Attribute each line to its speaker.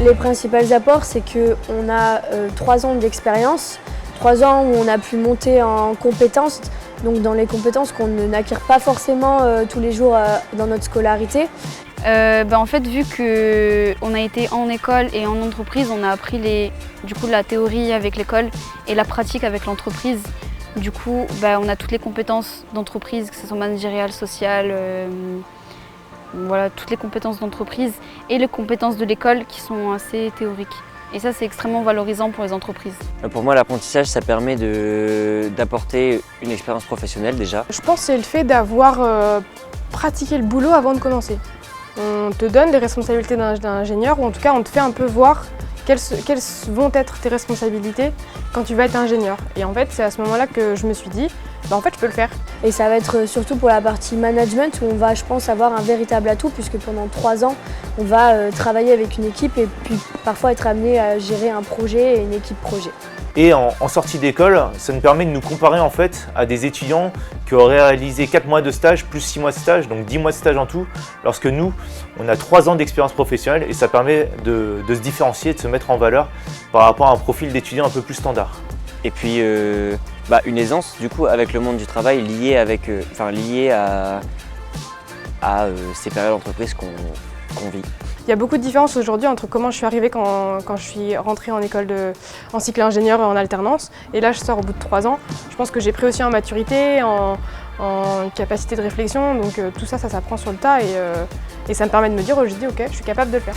Speaker 1: Les principaux apports, c'est qu'on a 3 ans d'expérience, 3 ans où on a pu monter en compétences, donc dans les compétences qu'on n'acquiert pas forcément tous les jours dans notre scolarité.
Speaker 2: En fait, vu qu'on a été en école et en entreprise, on a appris la théorie avec l'école et la pratique avec l'entreprise. Du coup, on a toutes les compétences d'entreprise, que ce soit managériales, sociales, voilà, toutes les compétences d'entreprise et les compétences de l'école qui sont assez théoriques. Et ça, c'est extrêmement valorisant pour les entreprises.
Speaker 3: Pour moi, l'apprentissage, ça permet d'apporter une expérience professionnelle déjà.
Speaker 4: Je pense que c'est le fait d'avoir pratiqué le boulot avant de commencer. On te donne les responsabilités d'un ingénieur, ou en tout cas, on te fait un peu voir quelles vont être tes responsabilités quand tu vas être ingénieur. Et en fait, c'est à ce moment-là que je me suis dit, en fait, je peux le faire.
Speaker 1: Et ça va être surtout pour la partie management où on va, je pense, avoir un véritable atout puisque pendant 3 ans, on va travailler avec une équipe et puis parfois être amené à gérer un projet et une équipe projet.
Speaker 5: Et en sortie d'école, ça nous permet de nous comparer en fait à des étudiants qui auraient réalisé 4 mois de stage plus 6 mois de stage, donc 10 mois de stage en tout, lorsque nous, on a 3 ans d'expérience professionnelle et ça permet de se différencier, de se mettre en valeur par rapport à un profil d'étudiant un peu plus standard.
Speaker 3: Et puis une aisance du coup avec le monde du travail liée à ces périodes d'entreprise qu'on vit.
Speaker 4: Il y a beaucoup de différences aujourd'hui entre comment je suis arrivée quand je suis rentrée en cycle ingénieur en alternance. Et là, je sors au bout de 3 ans. Je pense que j'ai pris aussi en maturité, en capacité de réflexion. Donc tout ça, ça s'apprend sur le tas. Et ça me permet de me dire, je dis, ok, je suis capable de le faire.